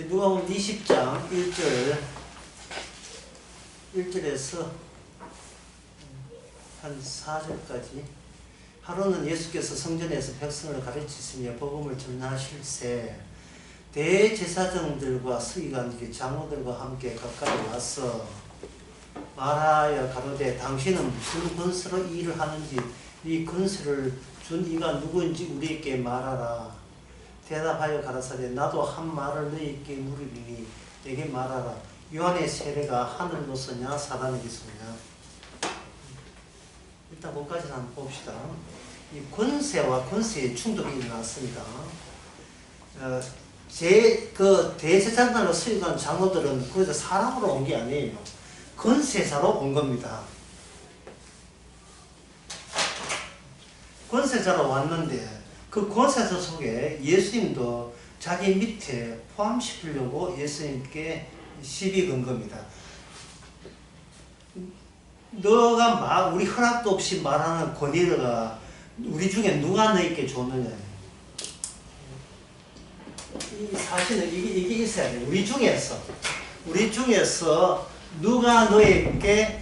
누가복음 20장 1절에서 한 4절까지 하루는 예수께서 성전에서 백성을 가르치시며 복음을 전하실새 대제사장들과 서기관들이 장로들과 함께 가까이 와서 말하여 가로되 당신은 무슨 권세로 이 일을 하는지 이 권세를 준 이가 누구인지 우리에게 말하라. 대답하여 가라사대 나도 한 말을 너희에게 물으리니 내게 말하라. 요한의 세례가 하늘로서냐 사람에게서냐. 일단 그것까지 한번 봅시다. 이 권세와 권세의 충돌이 일어났습니다. 대제사장들과 서기관 장로들은 그래서 사람으로 온 게 아니에요. 권세자로 온 겁니다. 권세자로 왔는데 그 권세자 속에 예수님도 자기 밑에 포함시키려고 예수님께 시비 건 겁니다. 너가 우리 허락도 없이 말하는 권위가 우리 중에 누가 너에게 줬느냐. 사실은 이게 있어야 돼요. 우리 중에서 누가 너에게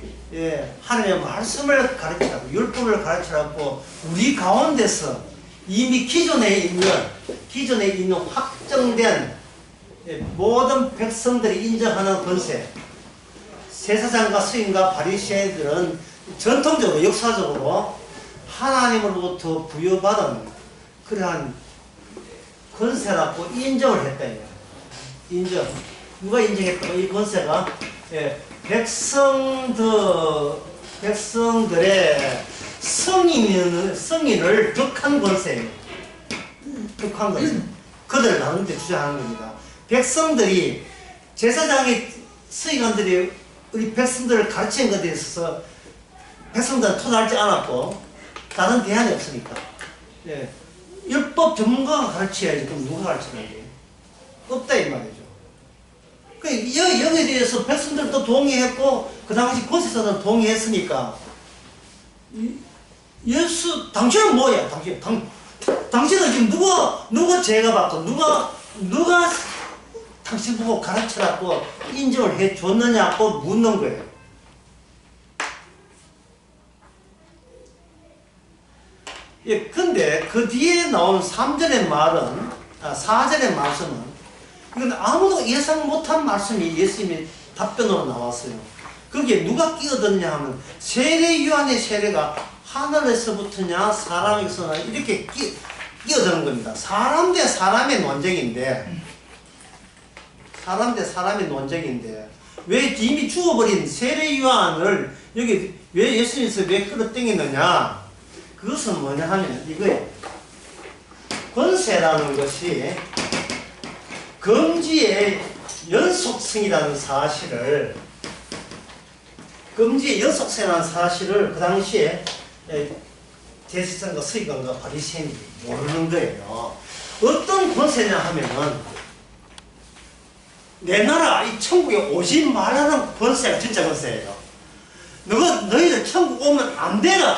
하나님의 말씀을 가르치라고 율법을 가르치라고 우리 가운데서 이미 기존에 있는 확정된 모든 백성들이 인정하는 권세, 제사장과 서기관과 바리새인들은 전통적으로 역사적으로 하나님으로부터 부여받은 그러한 권세라고 인정을 했다. 인정. 누가 인정했다고? 이 권세가 백성들의 성인을 득한 권세예요. 득한 권세. 그들을 나누는데 주장하는 겁니다. 백성들이, 제사장이, 서기관들이 우리 백성들을 가르치는 것에 있어서 백성들은 토달지 않았고, 다른 대안이 없으니까. 율법 전문가가 가르쳐야지. 그럼 누가 가르치는지? 없다, 이 말이죠. 여기에 대해서 백성들도 동의했고, 그 당시 권세자들은 동의했으니까, 당신은 뭐야? 당신은 지금 누가 죄가 받고, 누가 당신 보고 가르치라고 인정을 해 줬느냐고 묻는 거예요. 근데 그 뒤에 나온 3절의 말은, 4절의 말씀은, 이건 아무도 예상 못한 말씀이 예수님의 답변으로 나왔어요. 거기에 누가 끼어들냐 하면, 요한의 세례가 하늘에서부터냐 사람에게서냐 이렇게 끼어드는 겁니다. 사람 대 사람의 논쟁인데 왜 이미 죽어버린 세례 요한을 여기 왜 예수님께서 왜 끌어당기느냐. 그것은 뭐냐 하면 이거예요. 권세라는 것이 금지의 연속성이라는 사실을 그 당시에 제사장과 서기관과 바리새인들이 모르는 거예요. 어떤 권세냐 하면은 내 나라 이 천국에 오지 말라는 권세가 진짜 권세예요. 너희들 천국 오면 안 되나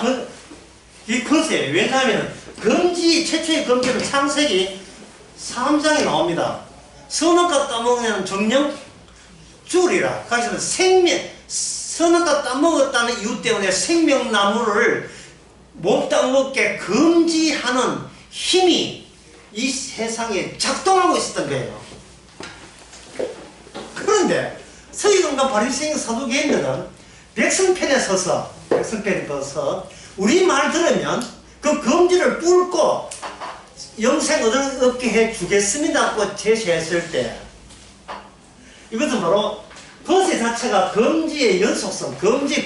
이 권세예요. 왜냐하면 최초의 금지는 창세기 3장에 나옵니다. 선악과 따먹으면 정령 죽으리라. 그래서 선악과 따먹었다는 이유 때문에 생명나무를 못 따먹게 금지하는 힘이 이 세상에 작동하고 있었던 거예요. 그런데 서기관과 바리새인 사두개인들은 백성편에 서서 우리 말 들으면 그 금지를 뚫고 영생 얻게 해 주겠습니다고 제시했을 때, 이것은 바로 권세 자체가 금지의 연속성, 금지,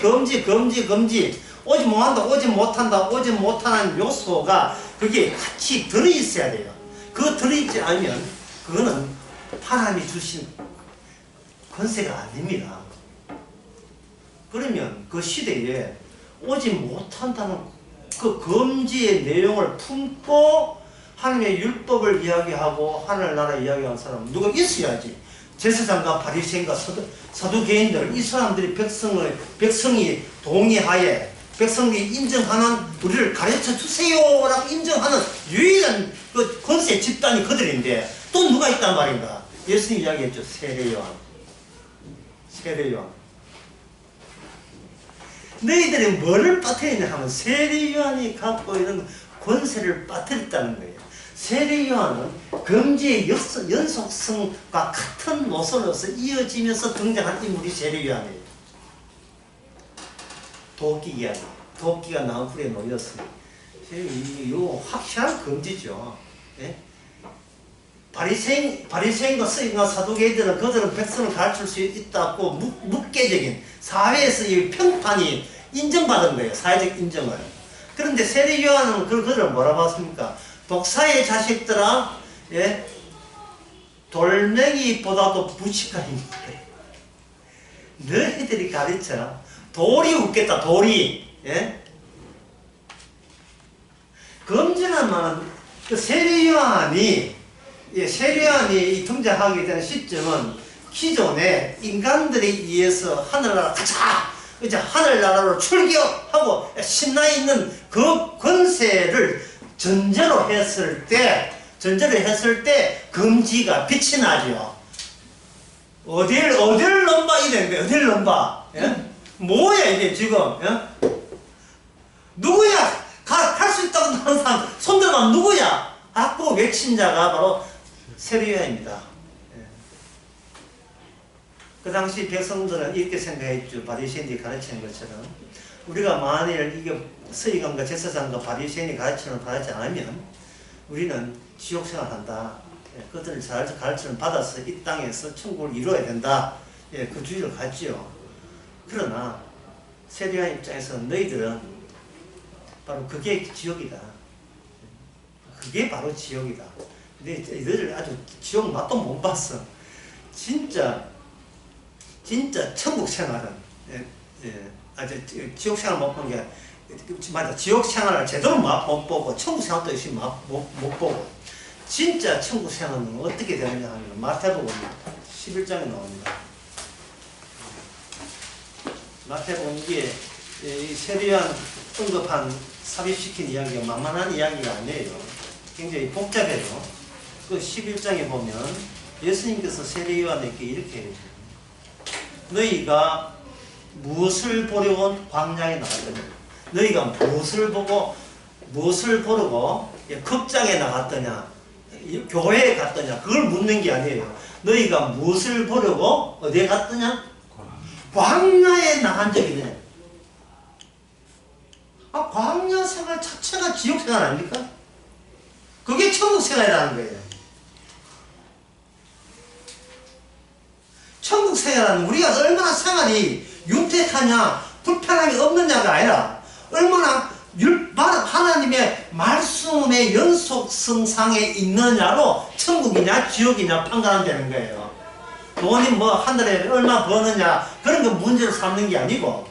오지 못하는 요소가 그게 같이 들어있어야 돼요. 그거 들어있지 않으면 그거는 하나님이 주신 권세가 아닙니다. 그러면 그 시대에 오지 못한다는 그 금지의 내용을 품고 하나님의 율법을 이야기하고 하늘나라 이야기하는 사람은 누가 있어야지. 제사장과 바리새인과 사두개인들, 이 사람들이 백성이 동의하에 백성이 인정하는 우리를 가르쳐 주세요라고 인정하는 유일한 그 권세 집단이 그들인데 또 누가 있단 말인가? 예수님 이야기했죠. 세례요한. 세례요한. 너희들이 뭐를 빠뜨리냐 하면 세례요한이 갖고 있는 권세를 빠뜨렸다는 거예요. 세례요한은 금지의 연속성과 같은 노선으로서 이어지면서 등장한 인물이 세례요한이에요. 도끼 이야기. 도끼가 나무풀에 놓였으니 이거 확실한 금지죠. 예? 바리새인과 서기관과 사두개인들은 그들은 백성을 가르칠 수 있다고 묵계적인 사회에서 이 평판이 인정받은 거예요. 사회적 인정을. 그런데 세례요한은 그들을 뭐라 봤습니까? 독사의 자식들아, 예? 돌멩이보다도 무식한 인물이에요. 너희들이 가르쳐. 돌이 웃겠다, 돌이. 예? 검증한 말은 그 세례요한이 등장하게 된 시점은 기존에 인간들에 의해서 하늘나라 가자! 이제 하늘나라로 출교하고 신나 있는 그 권세를 전제로 했을 때 금지가 빛이 나죠. 어딜 넘봐 이랬는데 어딜 넘봐? 예? 뭐야 이게 지금? 예? 누구야? 갈 수 있다고 하는 사람 손들면 누구야? 하고 외친 자가 바로 세례요한입니다. 예. 그 당시 백성들은 이렇게 생각했죠. 바리새인이 가르치는 것처럼 우리가 만일 이게 서기관과 제사장과 바리새인이 가르치는 받지 않으면 우리는 지옥 생활한다. 예. 그들을 잘 가르치는 받아서 이 땅에서 천국을 이루어야 된다. 예. 그 주의를 갖지요. 그러나 세례요한 입장에서 너희들은 바로 그게 지옥이다. 그게 바로 지옥이다. 근데 이들을 아주 지옥 맛도 못 봤어. 진짜 천국 생활은 아주 지옥 생활 못 본 게 맞아. 지옥 생활을 제대로 못 보고 천국 생활도 역시 못 보고 진짜 천국 생활은 어떻게 되느냐 하면 마태복음 11장에 나옵니다. 마태복음 이게 세례요한 언급한 삽입시킨 이야기가 만만한 이야기가 아니에요. 굉장히 복잡해요. 그 11장에 보면 예수님께서 세례요한에게 이렇게 해요. 너희가 무엇을 보려고 광야에 나갔더냐? 너희가 무엇을 보려고 극장에 나갔더냐? 교회에 갔더냐? 그걸 묻는 게 아니에요. 너희가 무엇을 보려고 어디에 갔더냐? 광야에 나간 적이 있느냐? 광야 생활 자체가 지옥 생활 아닙니까? 그게 천국 생활이라는 거예요. 천국 생활은 우리가 얼마나 생활이 윤택하냐, 불편함이 없느냐가 아니라 얼마나 하나님의 말씀의 연속성상에 있느냐로 천국이냐 지옥이냐 판단되는 거예요. 돈이 뭐 하늘에 얼마 버느냐 그런 거 문제를 삼는 게 아니고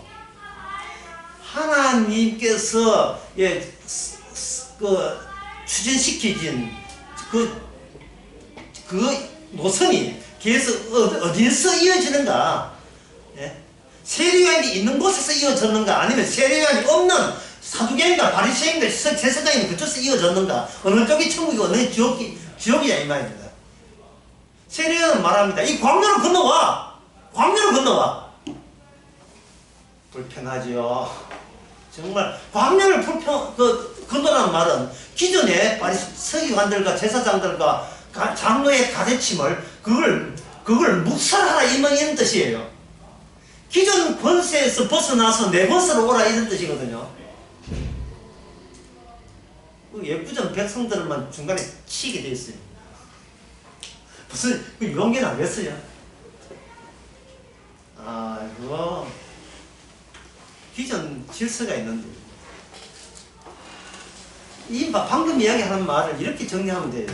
하나님께서 추진시키진 그 노선이 계속 어디서 이어지는가? 예? 세례요한이 있는 곳에서 이어졌는가? 아니면 세례요한이 없는 사두개인가 바리새인가 제사장이 그쪽에서 이어졌는가? 어느 쪽이 천국이고 어느 지옥이냐 이 말입니다. 세례요한은 말합니다. 이 광야를 건너와! 광야를 건너와! 불편하지요. 정말 광야를 건너라는 말은 기존의 서기관들과 제사장들과 장로의 가르침을 그걸 묵살하라 이런 뜻이에요. 기존 권세에서 벗어나서 내 것으로 오라 이런 뜻이거든요. 예쁘전 백성들만 중간에 치게 돼 있어요. 무슨 용기는 안 됐어요. 이거 기존 질서가 있는데 방금 이야기하는 말을 이렇게 정리하면 돼요.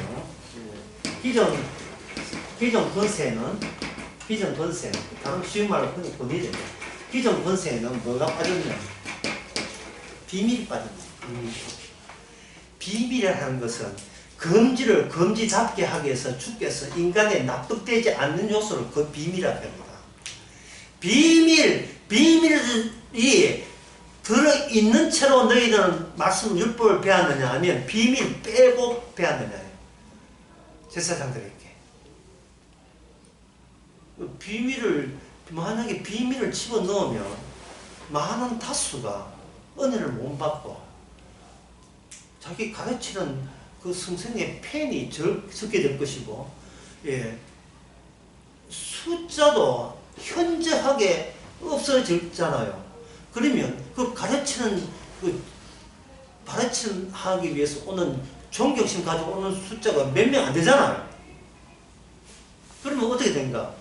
기존 권세는 다른 쉬운 말로 보내야 돼요. 기존 권세는 뭐가 빠졌냐? 비밀이 빠졌냐? 비밀이라는 것은 금지를 금지 잡게 하기 위해서 주께서 인간에 납득되지 않는 요소를 그 비밀이라고 합니다. 비밀이 들어있는 채로 너희들은 말씀 율법을 배웠느냐 아니면 비밀 빼고 배웠느냐 제사장들에게 만약에 비밀을 집어넣으면 많은 다수가 은혜를 못 받고 자기 가르치는 그 선생의 펜이 적게 될 것이고, 예, 숫자도 현저하게 없어졌잖아요. 그러면 그 가르치는 하기 위해서 오는 존경심 가지고 오는 숫자가 몇 명 안 되잖아요. 그러면 어떻게 된가?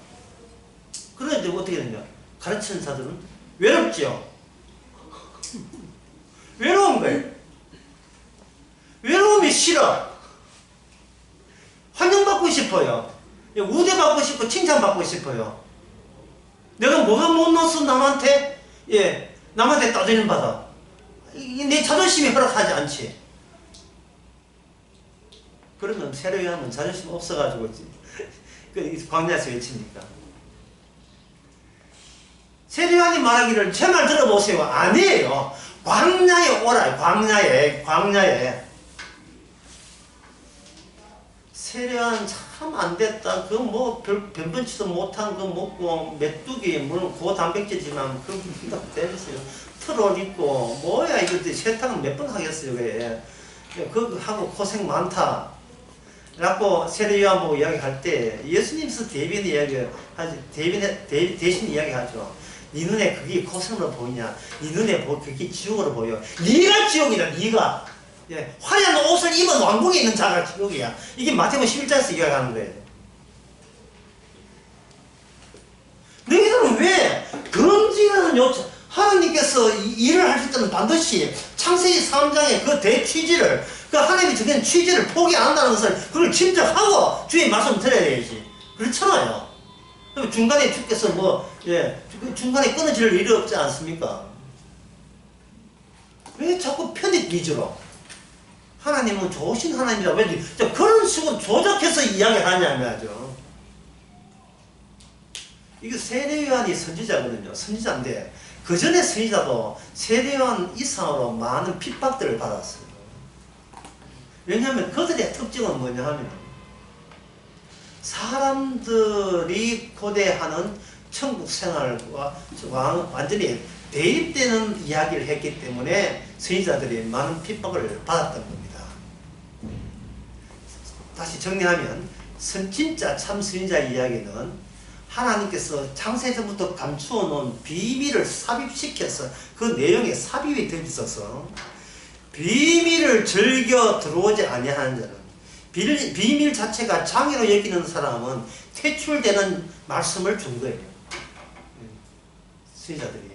그런데 어떻게 되냐? 가르치는 자들은 외롭죠. 외로운 거예요. 외로움이 싫어. 환영받고 싶어요. 우대받고 싶고 칭찬받고 싶어요. 내가 뭐가 못 넣었어 남한테? 예, 남한테 따지는 받아. 내 자존심이 허락하지 않지. 그러면 새로이 하면 자존심 없어가지고 광야에서 외칩니까? 세례요한이 말하기를 제 말 들어보세요. 아니에요. 광야에 오라. 광야에. 세례요한 참 안 됐다. 그 뭐 변변치도 못한 거 먹고 메뚜기 물론 고단백질이지만 그 때렸어요. 트롤 있고 뭐야 이거 세탁은 몇 번 하겠어요. 왜? 그거 하고 고생 많다. 라고 세례요한 보고 이야기할 때 예수님께서 대변 이야기하지 대신 이야기하죠. 네 눈에 그게 고생으로 보이냐? 네 눈에 그게 지옥으로 보여. 네가 지옥이다. 네가. 예, 화려한 옷을 입은 왕궁에 있는 자가 지옥이야. 이게 마태복음 11장에서 이야기하는 거예요. 너희들은 왜 금지라는 요청, 하나님께서 일을 하실 때는 반드시 창세기 3장의 그 대취지를, 그 하나님이 정한 취지를 포기 안 한다는 것을 그걸 짐작하고 주의 말씀 들어야 되지. 그렇잖아요. 그럼 중간에 주께서 중간에 끊어질 일이 없지 않습니까? 왜 자꾸 편집 위주로? 하나님은 좋으신 하나님이라고 왜 그런 식으로 조작해서 이야기하냐면요. 이게 세례요한이 선지자거든요. 선지자인데 그 전에 선지자도 세례요한 이상으로 많은 핍박들을 받았어요. 왜냐하면 그들의 특징은 뭐냐 하면 사람들이 고대하는 천국 생활과 완전히 대입되는 이야기를 했기 때문에 선지자들이 많은 핍박을 받았던 겁니다. 다시 정리하면 진짜 참 선지자 이야기는 하나님께서 창세전부터 감추어 놓은 비밀을 삽입시켜서 그 내용에 삽입이 되 있어서 비밀을 즐겨 들어오지 아니하는 자는, 비밀 자체가 장애로 여기는 사람은 퇴출되는 말씀을 준 거예요. 선지자들이.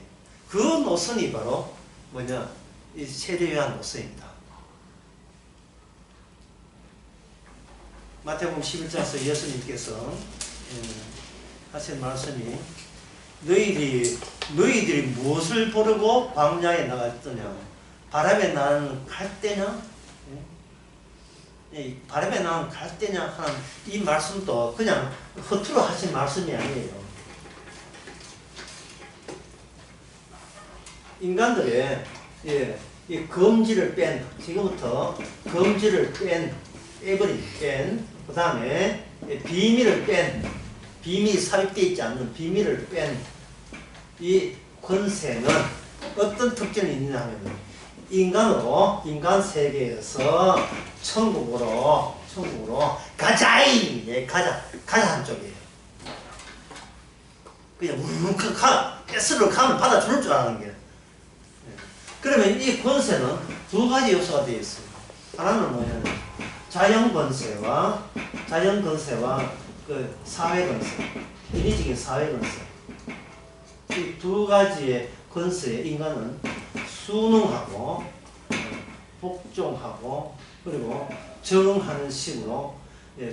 그 노선이 바로 뭐냐? 이 세례요한 노선입니다. 마태복음 11장에서 예수님께서 하신 말씀이 너희들이 무엇을 보려고 광야에 나갔더냐? 바람에 나는 갈대냐? 바람에 나는 갈대냐 하는 이 말씀도 그냥 허투루 하신 말씀이 아니에요. 인간들의 이 검지를 지금부터 검지를 그 다음에 비밀을 비밀이 삽입되어 있지 않는 비밀을 뺀 이 권세는 어떤 특징이 있느냐 하면 인간 세계에서 천국으로 가자 한쪽이에요. 그냥 S로 가면 받아줄 줄 아는 게. 그러면 이 권세는 두 가지 요소가 되어 있어요. 하나는 뭐냐면 자연 권세와 그 사회 권세, 인위적인 사회 권세. 이 두 가지의 권세에 인간은 순응하고 복종하고 그리고 적응하는 식으로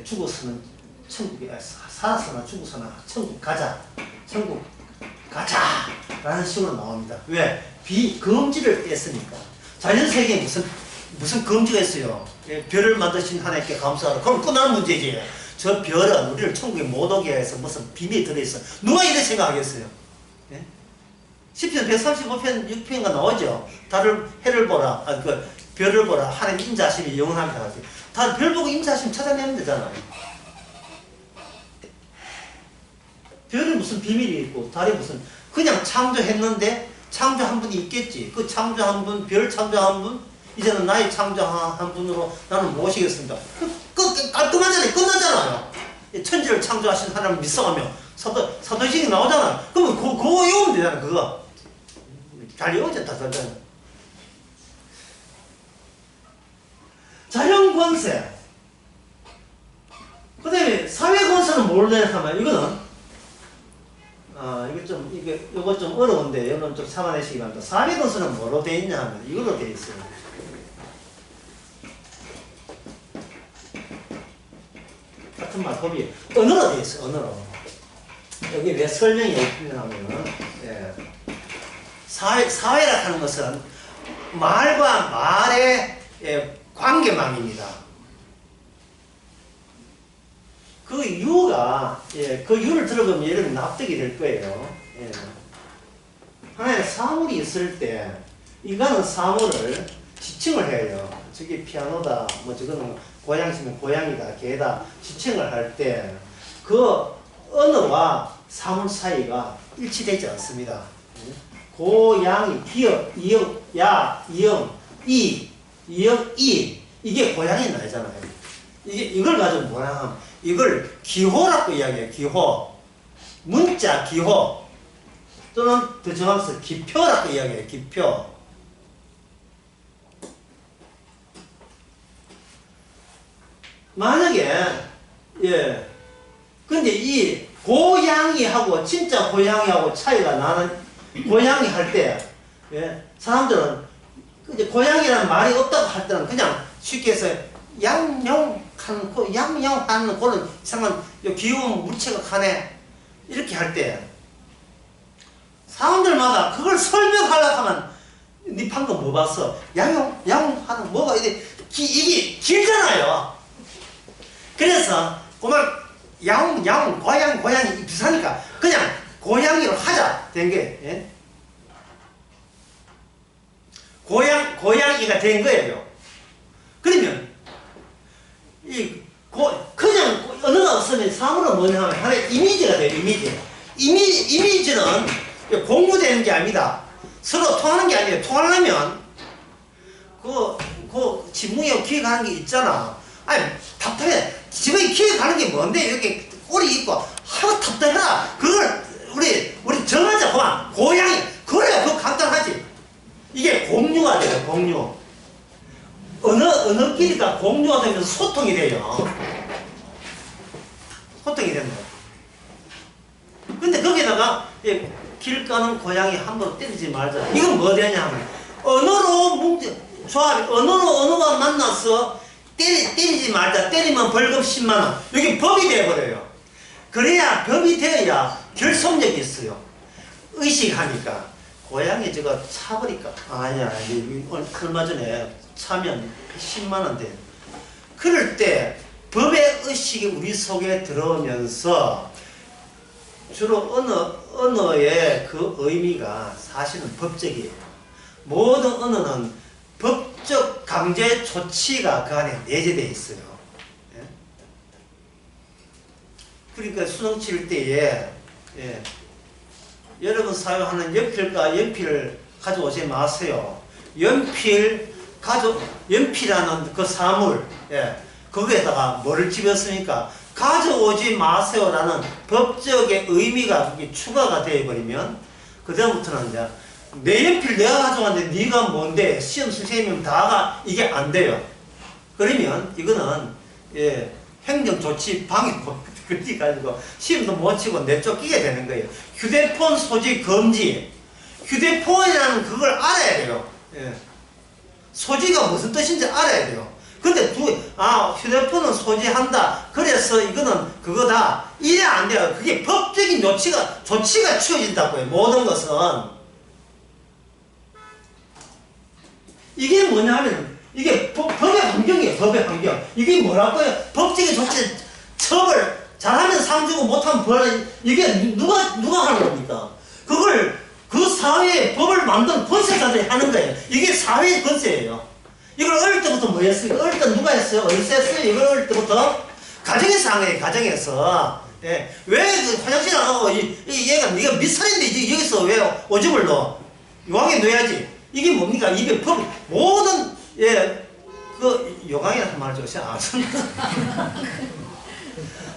죽어서는 천국에 살아서나 죽어서나 천국 가자 라는 식으로 나옵니다. 왜? 검지를 뺐으니까. 자연세계에 무슨 검지가 있어요? 별을 만드신 하나님께 감사하라. 그럼 끝나는 문제지. 저 별은 우리를 천국에 못 오게 해서 무슨 비밀이 들어있어. 누가 이렇게 생각하겠어요? 예? 10편 135편 6편가 나오죠. 해를 보라. 별을 보라. 하나님 인자하심이 영원하게 하지. 다 별 보고 인자하심 찾아내면 되잖아요. 별 달에 무슨 비밀이 있고, 달에 무슨, 그냥 창조했는데, 창조한 분이 있겠지. 그 창조한 분, 별 창조한 분, 이제는 나의 창조한 분으로 나는 모시겠습니다. 깔끔하잖아요. 끝나잖아요. 천지를 창조하신 하나님을 믿어가며 사도신이 나오잖아요. 그러면 그거 외우면 되잖아요. 그거. 잘 외워졌다. 자연 권세. 그 다음에 사회 권세는 뭘 내냐면, 이거는, 이거 좀 어려운데, 여러분 좀 참아내시기 바랍니다. 사회 권세는 뭐로 되어 있냐 하면, 이걸로 되어 있어요. 같은 말, 법이 언어로 되어 있어요. 언어로. 여기 왜 설명이 없냐면은, 예. 사회라 하는 것은 말과 말의 관계망입니다. 그 유가, 그 유를 들어보면 여러분 납득이 될 거예요. 예. 하나의 사물이 있을 때, 인간은 사물을 지칭을 해요. 저게 피아노다, 뭐 저거는 고양이면 고양이다, 개다, 지칭을 할 때, 그 언어와 사물 사이가 일치되지 않습니다. 고양이, 기역, 이역, 야, 이영, 이, 이역, 이. 이게 고양이 나이잖아요. 이걸 가지고 뭐냐 하면, 이걸 기호라고 이야기해요. 기호. 문자 기호. 또는 더 정확해서 기표라고 이야기해요. 기표. 만약에, 근데 이 고양이하고, 진짜 고양이하고 차이가 나는, 고양이 할 때, 사람들은, 이제 고양이라는 말이 없다고 할 때는 그냥 쉽게 해서 양용하는 그런 이상한 귀여운 무채가 가네. 이렇게 할 때, 사람들마다 그걸 설명하려고 하면, 니 방금 뭐 봤어? 양용하는 뭐가 이게 길잖아요. 그래서, 그만, 고양이 비슷하니까, 그냥 고양이로 하자. 된 게, 고양이가 된 거예요. 그러면, 그냥 언어가 없으면 사물은 뭐냐 하면 하나의 이미지가 돼요. 이미지는 공유되는 게 아닙니다. 서로 통하는 게 아니에요. 통하려면, 지붕에 기획하는 게 있잖아. 아니, 답답해. 지붕에 기획하는 게 뭔데? 이렇게 꼬리 있고, 답답해라. 그걸, 우리 정하자. 그만. 고양이. 그래야 그거 간단하지. 이게 공유가 돼요. 공유. 언어끼리가 공유가 되면서 소통이 돼요. 소통이 된다. 근데 거기다가 길 가는 고양이 함부로 때리지 말자. 이건 뭐 되냐 하면 언어로 언어가 만나서 때리지 말자. 때리면 벌금 10만원. 여기 법이 돼버려요. 그래야 법이 되어야 결속력이 있어요. 의식하니까. 고양이 저거 차버릴까? 아니야. 얼마 전에 차면 10만원 돼. 그럴 때 법의 의식이 우리 속에 들어오면서 주로 언어의 그 의미가 사실은 법적이에요. 모든 언어는 법적 강제 조치가 그 안에 내재되어 있어요. 그러니까 수능 칠 때에 여러분 사용하는 연필과 연필을 가져오지 마세요. 연필이라는 그 사물, 거기에다가 뭐를 집었으니까 가져오지 마세요라는 법적의 의미가 그게 추가가 되어버리면 그다음부터는 이제 내 연필 내가 가져왔는데 네가 뭔데 시험 선생님이면 다가 이게 안 돼요. 그러면 이거는 행정조치 방해 그렇게 가지고 시험도 못 치고 내쫓기게 되는 거예요. 휴대폰 소지 금지. 휴대폰이라는 그걸 알아야 돼요. 소지가 무슨 뜻인지 알아야 돼요. 근데 휴대폰은 소지한다. 그래서 이거는 그거다. 이래 안 돼요. 그게 법적인 조치가 취해진다고요. 모든 것은. 이게 뭐냐 하면, 이게 법의 환경이에요. 법의 환경. 이게 뭐라고요? 법적인 조치, 처벌, 잘하면 상 주고 못하면 벌, 이게 누가 하는 겁니까? 그걸 그 사회에 법을 만든 권세자들이 하는 거예요. 이게 사회의 권세예요. 이걸 어릴 때부터 뭐 했어요? 어릴 때 누가 했어요? 어디서 했어요? 이걸 어릴 때부터 가정에서 한 거예요. 가정에서. 예. 왜 화장실 안 가고 얘가 네가 밑살인데 여기서 왜 오줌을 넣어? 요강에 넣어야지. 이게 뭡니까? 입에 법 모든 요강이라는 말을 좀 안 씁니다.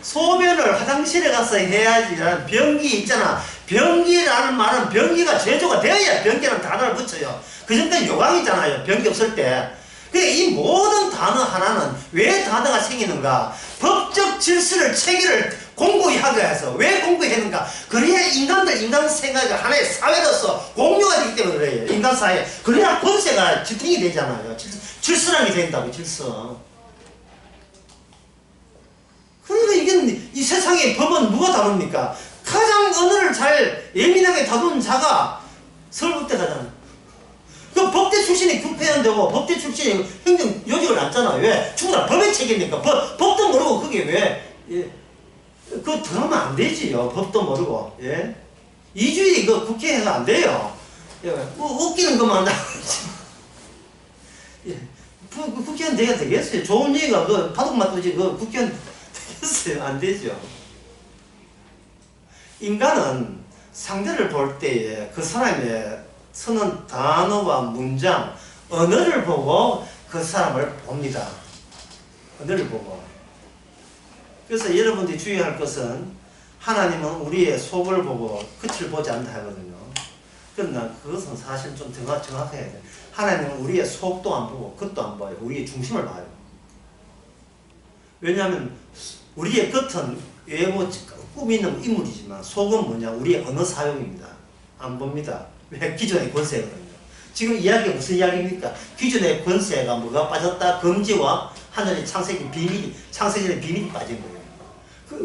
소변을 화장실에 가서 해야지. 변기 있잖아. 변기라는 말은 변기가 제조가 되어야 변기라는 단어를 붙여요. 그 전까지 요강이잖아요. 변기 없을 때. 그러니까 이 모든 단어 하나는 왜 단어가 생기는가? 법적 질서를 체계를 공고히 하게 해서 왜 공고히 했는가? 그래야 인간 생각이 하나의 사회로서 공유가 되기 때문에 그래요. 인간 사회. 그래야 권세가 지탱이 되잖아요. 질서라는 게 된다고, 질서. 그러니까 이게 이 세상의 법은 누가 다룹니까? 가장 언어를 잘 예민하게 다루는 자가 서울법대 가잖아. 그 법대 출신이 국회의원 되고 법대 출신이 행정 요직을 앉잖아. 왜? 충분한 법의 체계니까. 법도 모르고 그게 왜? 그거 들어가면 안 되지요. 법도 모르고. 예? 이주일이 그 국회에서 안 돼요. 예. 웃기는 것만 한다. 예. 국회의원 돼야 되겠어요. 좋은 얘기가 그 바둑만 뜨지 그 국회의원 되겠어요. 안 되죠. 인간은 상대를 볼 때에 그 사람의 쓰는 단어와 문장, 언어를 보고 그 사람을 봅니다. 언어를 보고. 그래서 여러분들이 주의할 것은 하나님은 우리의 속을 보고 끝을 보지 않는다 하거든요. 그러나 그것은 사실 좀 정확해야 돼요. 하나님은 우리의 속도 안 보고 끝도 안 봐요. 우리의 중심을 봐요. 왜냐하면 우리의 겉은 외모 꾸미는 인물이지만 속은 뭐냐? 우리의 언어 사용입니다. 안 봅니다. 왜? 기존의 권세거든요. 지금 이야기가 무슨 이야기입니까? 기존의 권세가 뭐가 빠졌다? 금지와 하늘의 창세기 비밀이, 창세전의 비밀이 빠진 거예요.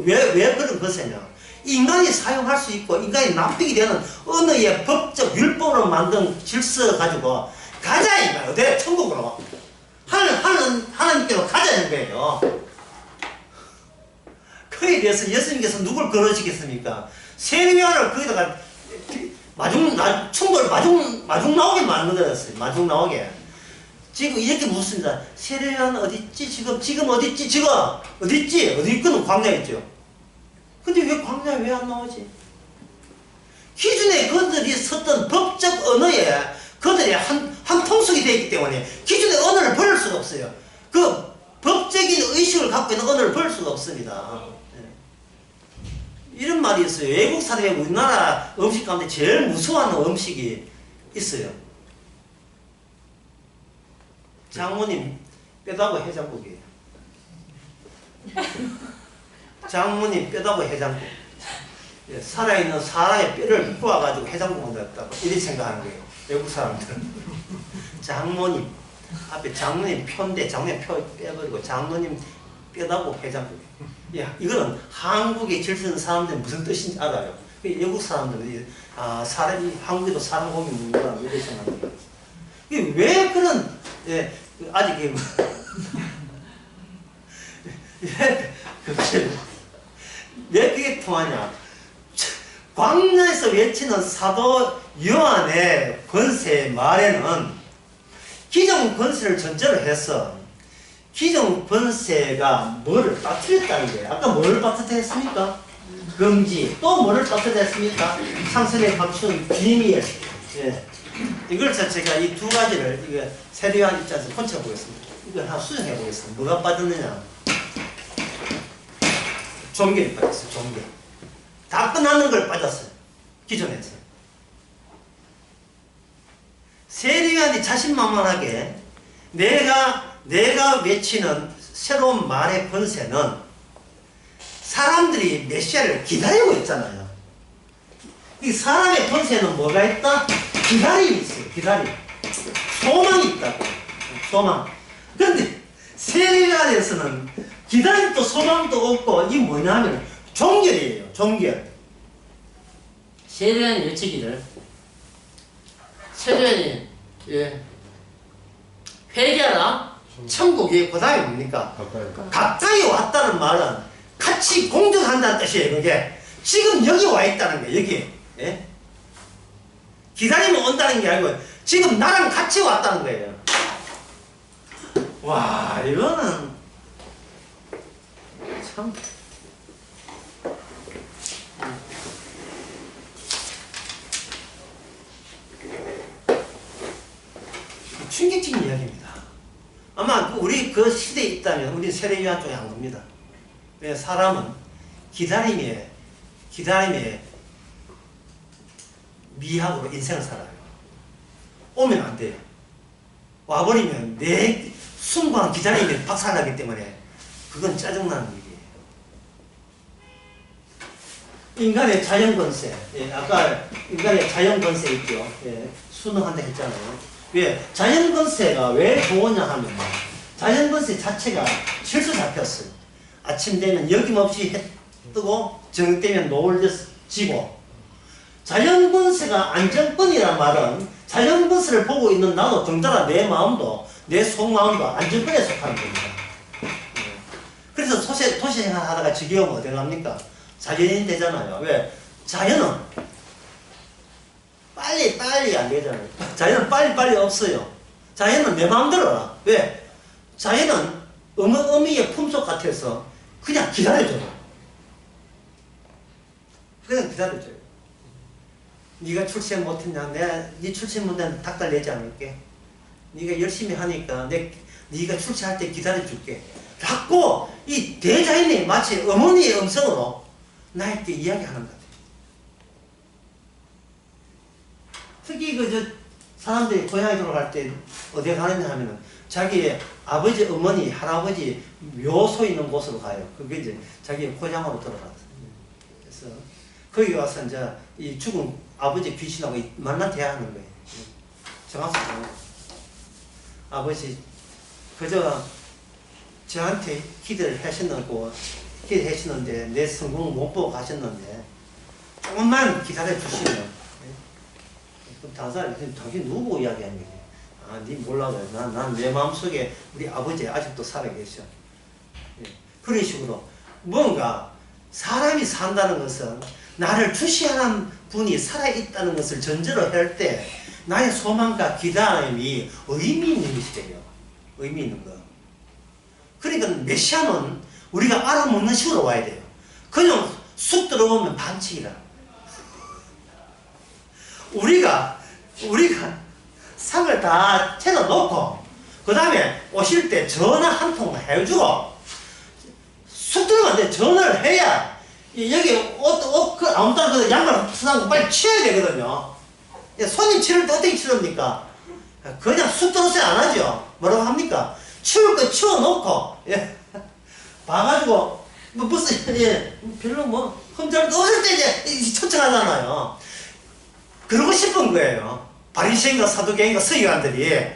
왜 그런 것이냐? 인간이 사용할 수 있고 인간이 납득이 되는 언어의 법적 율법으로 만든 질서 가지고 가자 이거예요. 어디 천국으로 하나님께로 가자는 거예요. 그에 대해서 예수님께서 누굴 걸어주겠습니까? 세례요한을 거기다가 천국을 마중 나오게 만들었어요. 마중 나오게. 지금 이렇게 묻습니다. 세례요한 어딨지? 지금 어딨지? 지금 어딨지? 어디 있거든? 광야에 있죠. 근데 왜 광야에 왜 안 나오지? 기존에 그들이 썼던 법적 언어에 그들이 한 통속이 되어 있기 때문에 기존의 언어를 버릴 수가 없어요. 그 법적인 의식을 갖고 있는 언어를 버릴 수가 없습니다. 이런 말이 있어요. 외국 사람이 우리나라 음식 가운데 제일 무서워하는 음식이 있어요. 장모님 뼈다구 해장국이에요. 장모님 뼈다구 해장국. 살아있는 사람의 뼈를 구워가지고 해장국 만들었다고 이렇게 생각하는 거예요. 외국 사람들은. 장모님 앞에 장모님 표인데 장모님 표 빼버리고 장모님 뼈다구 해장국. 야, 이거는 한국에 질서는 사람들이 무슨 뜻인지 알아요. 외국 사람들은 한국에도 사람 공이 문구나 이렇게 생각합니다. 왜 그런 아직 왜 그게 통하냐? 광야에서 외치는 사도 요한의 권세 말에는 기존 권세를 전제로 해서 기존 권세가 뭐를 빠뜨렸다는 거예요. 아까 뭐를 빠뜨렸습니까? 금지. 또 뭐를 빠뜨렸습니까? 창세기에 감춘 비밀. 예. 이걸 제가 이 두 가지를 세례요한 입장에서 펼쳐보겠습니다. 이걸 하나 수정해 보겠습니다. 뭐가 빠졌느냐? 종결이 빠졌어요. 종결. 다 끝나는 걸 빠졌어요. 기존에서. 세례요한이 자신만만하게 내가 외치는 새로운 말의 권세는 사람들이 메시아를 기다리고 있잖아요. 이 사람의 권세는 뭐가 있다? 기다림이 있어요. 기다림. 소망이 있다고. 소망. 그런데 세례요한에서는 기다림도 소망도 없고 이게 뭐냐면 종결이에요. 종결. 세례요한이 외치기를 세례요한이 회개하라. 천국이 그 다음에 뭡니까? 가까이 왔다는 말은 같이 공존한다는 뜻이에요. 그게 지금 여기 와 있다는 거예요. 여기. 예? 기다리면 온다는 게 아니고 지금 나랑 같이 왔다는 거예요. 와, 이거는 참 충격적인 이야기입니다. 아마 우리 그 시대에 있다면 우리 세례요한 쪽에 안 겁니다. 왜 사람은 기다림에 미학으로 인생을 살아요. 오면 안 돼요. 와버리면 내 숭고한 기다림에 박살나기 때문에 그건 짜증나는 일이에요. 인간의 자연권세, 아까 인간의 자연권세 있죠. 순응한다 했잖아요. 왜? 자연권세가 왜 좋으냐 하면 자연권세 자체가 실수 잡혔어요. 아침 되면 여김없이 해 뜨고 저녁 되면 노을 지고. 자연권세가 안정권이란 말은 자연권세를 보고 있는 나도 덩달아 내 마음도 내 속마음도 안정권에 속하는 겁니다. 그래서 도시생활 하다가 지겨우면 어디 갑니까? 자연인 되잖아요. 왜? 자연은 빨리 안 되잖아요. 자연은 빨리 없어요. 자연은 내 마음대로 알아. 왜? 자연은 어미의 품속 같아서 그냥 기다려줘요. 그냥 기다려줘요. 네가 출세 못했냐? 내가 네 출세 못한 닭달 내지 않을게. 네가 열심히 하니까 네가 출세할 때 기다려줄게. 라고 이 대자연이 마치 어머니의 음성으로 나에게 이야기하는 것 같아요. 특히 사람들이 고향에 돌아갈 때 어디에 가느냐 하면은 자기의 아버지, 어머니, 할아버지 묘소 있는 곳으로 가요. 그게 이제 자기의 고향으로 돌아갔어요. 그래서 거기 와서 이제 이 죽은 아버지 귀신하고 만나 대화하는 거예요. 정확하게. 아버지, 그저 저한테 기대를 하셨는데 내 성공 못 보고 가셨는데 조금만 기다려 주시면. 당신 누구 이야기하는 거지? 아, 니 몰라요. 난 내 마음속에 우리 아버지 아직도 살아계셔. 그런 식으로 뭔가 사람이 산다는 것은 나를 주시하는 분이 살아있다는 것을 전제로 할 때 나의 소망과 기다림이 의미 있는 것이 돼요. 의미 있는 거. 그러니까 메시아는 우리가 알아먹는 식으로 와야 돼요. 그냥 쑥 들어오면 반칙이라. 우리가 상을 다 채워놓고 그 다음에 오실 때 전화 한 통 해주고 쑥 들어오면 안 돼. 전화를 해야 여기 아무 따라 양말 쓰는 거 빨리 치워야 되거든요. 손님 치울 때 어떻게 치웁니까? 그냥 쑥 들어오세요 안 하죠. 뭐라고 합니까? 치울 거 치워놓고 봐가지고 무슨 별로 흠잘 넣었을 때 이제 초청하잖아요. 그러고 싶은 거예요. 바리새인과 사두개인과 서기관들이.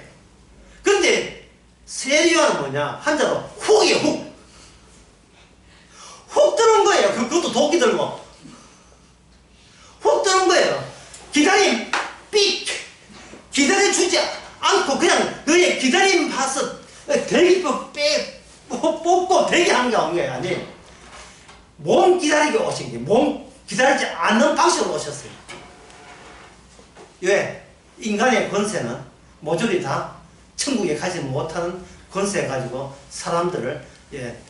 근데 세리와는 뭐냐? 한자로 훅이에요. 훅 들어온 거예요. 그것도 도끼 들고 훅 들어온 거예요. 기다림 삑 기다려주지 않고 그냥 너의 기다림 봐서 대기표 뽑고 대기하는 게 아닌 거예요. 아니 몸 기다리게 오신 게 몸 기다리지 않는 방식으로 오셨어요. 왜? 인간의 권세는 모조리 다 천국에 가지 못하는 권세 가지고 사람들을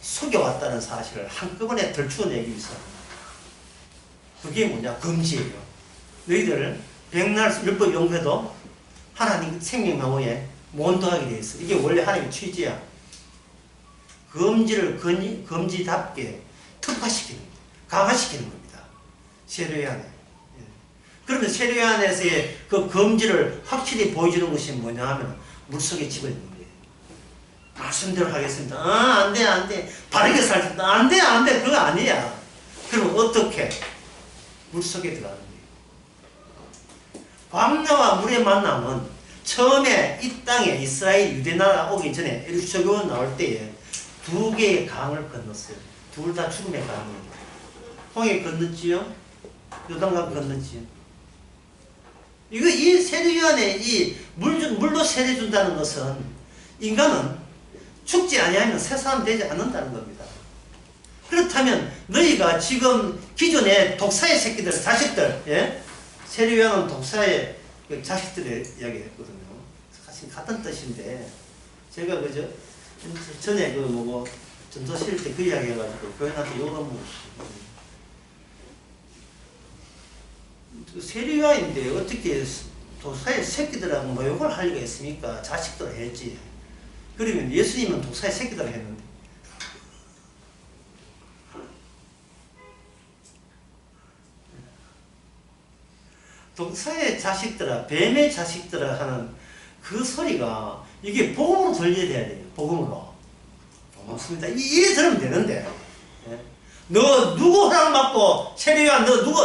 속여왔다는 사실을 한꺼번에 들추어내기 위해서. 그게 뭐냐? 금지예요. 너희들 백날 율법 연구해도 하나님 생명나무에 몬도하게 되어 있어. 이게 원래 하나님의 취지야. 금지를 금지답게 특화시키는, 강화시키는 겁니다. 세례요한에. 그러면 세례요한에서의 그 금지를 확실히 보여주는 것이 뭐냐 하면 물속에 집어있는 거예요. 말씀대로 하겠습니다. 안 돼. 바르게 살겠다. 안 돼. 그거 아니야. 그럼 어떻게? 물속에 들어가는 거예요. 광야와 물의 만남은 처음에 이 땅에 이스라엘 유대나라 오기 전에 일수교원 나올 때에 두 개의 강을 건넜어요. 둘 다 죽음의 강이에요. 홍해 건넜지요? 요단강 건넜지요? 이 세례요한에 이 물로 세례 준다는 것은 인간은 죽지 아니하면 새 사람 되지 않는다는 겁니다. 그렇다면 너희가 지금 기존의 독사의 새끼들, 자식들, 세례요한은 독사의 자식들의 이야기했거든요. 사실 같은 뜻인데 제가 전에 전도 실을 때 그 이야기 해가지고 교인한테 욕을 먹었어요. 세례요한인데 어떻게 독사의 새끼들하고 모욕을 할 리가 있습니까? 자식들 했지. 그러면 예수님은 독사의 새끼들을 했는데. 독사의 자식들아, 뱀의 자식들아 하는 그 소리가 이게 복음으로 들려야 돼요. 복음으로. 맞습니다. 이래 들으면 되는데. 예? 너 누구 허락 받고 세례요한 너 누구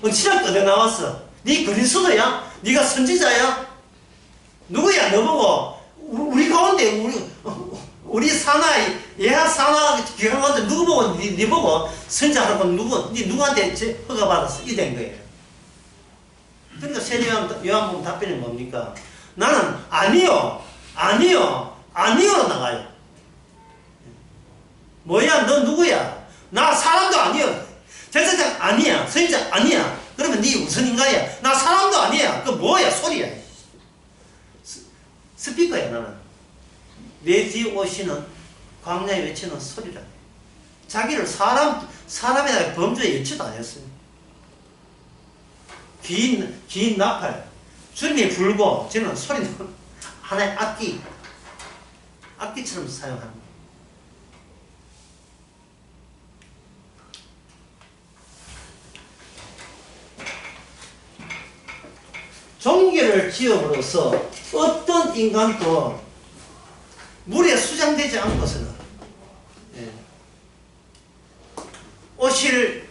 너 시작 어디 나왔어? 네 그리스도야? 네가 선지자야? 누구야? 너 보고 우리 가운데 우리 사나이 예하 사나 기관 가운데 누구 보고 네 보고 선지자라고 누구한테 허가 받았어? 이 된 거예요. 그러니까 세례요한 보면 답변이 뭡니까? 나는 아니요 아니요로 나가요. 뭐야? 너 누구야? 나 사람도 아니야. 제사장 아니야. 선지자 아니야. 그러면 네 무슨 인간이야? 나 사람도 아니야. 그 뭐야? 소리야. 스피커야 나는. 내 뒤에 오시는 광야에 외치는 소리라. 자기를 사람에 대한 범죄에 예치도 안 했어요. 긴 나팔, 주님이 불고 저는 소리는 하나의 악기처럼 사용합니다. 종교를 지음으로써 어떤 인간도 물에 수장되지 않고서는 오실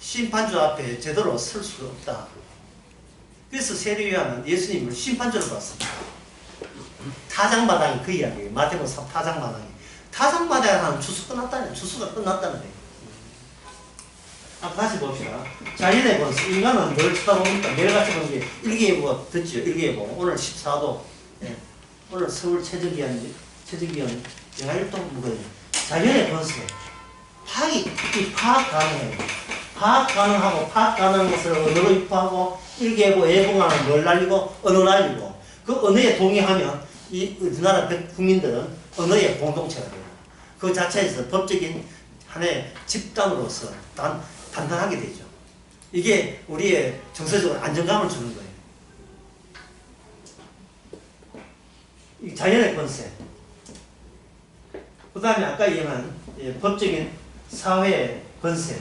심판주 앞에 제대로 설 수가 없다. 그래서 세례요한은 예수님을 심판주로 봤습니다. 타작마당이 그 이야기예요. 마태복음 3 타작마당이. 타작마당에 하는 주수가 끝났다는 거예요. 다시 봅시다. 자연의 본성. 인간은 늘 쳐다보니까 매일같이 보는 게 일기예보 듣죠. 일기예보. 오늘 14도. 예. 오늘 서울 최저기온 영하일동 무거워요. 자연의 본성. 파악 가능해요. 파악 가능하고 파악 가능한 것을 언어로 유포하고 일기예보 예보가는 뭘 날리고 언어 날리고 그 언어에 동의하면 이 우리나라 국민들은 언어의 공동체가 돼요. 그 자체에서 법적인 하나의 집단으로서 단단하게 되죠. 이게 우리의 정서적으로 안정감을 주는 거예요. 이 자연의 권세. 그 다음에 아까 얘기한 법적인 사회의 권세.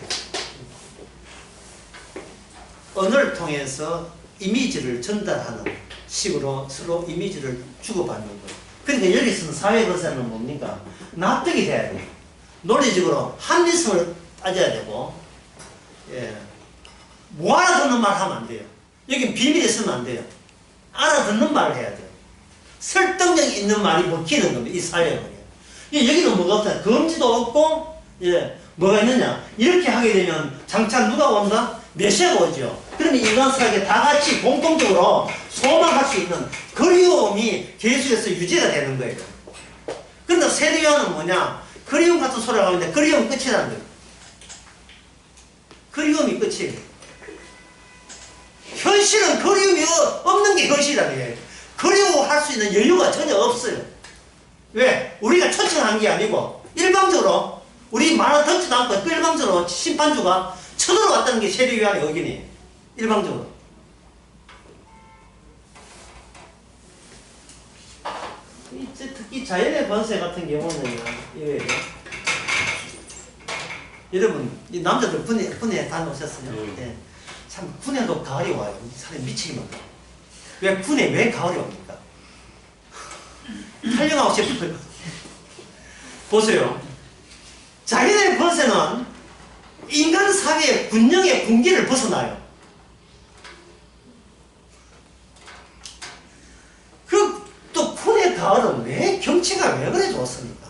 언어를 통해서 이미지를 전달하는 식으로 서로 이미지를 주고받는 거예요. 그러니까 여기서는 사회 권세는 뭡니까? 납득이 돼야 돼요. 논리적으로 합리성을 따져야 되고, 뭐 알아듣는 말 하면 안 돼요. 여기 비밀이 있으면 안 돼요. 알아듣는 말을 해야 돼요. 설득력이 있는 말이 먹히는 겁니다. 이 사회는. 여기는 뭐가 없다. 검지도 없고, 뭐가 있느냐. 이렇게 하게 되면 장차 누가 온다? 메시아가 오죠. 그러면 인간사에게 다 같이 공통적으로 소망할 수 있는 그리움이 계속해서 유지가 되는 거예요. 그런데 세례요한은 뭐냐? 그리움 같은 소리를 하고 있는데 그리움 끝이라는 거예요. 그리움이 끝이에요. 현실은 그리움이 없는 게 현실이라는 거예요. 그리워할 수 있는 여유가 전혀 없어요. 왜? 우리가 초청한 게 아니고 일방적으로 우리 말을 듣지도 않고 일방적으로 심판주가 쳐들어왔다는 게 세례요한의 의견이에요. 일방적으로. 특히 자연의 권세 같은 경우는 이거예요. 여러분, 이 남자들 군에 다녀오셨어요? 네. 참, 군에도 가을이 와요. 사람이 미치기만 해요. 왜 군에 왜 가을이 옵니까? 탈영하고 싶어요. 보세요. 자연의 권세는 인간 사회의 군령의 군기를 벗어나요. 또 군의 가을은 왜 경치가 왜 그래 좋습니까?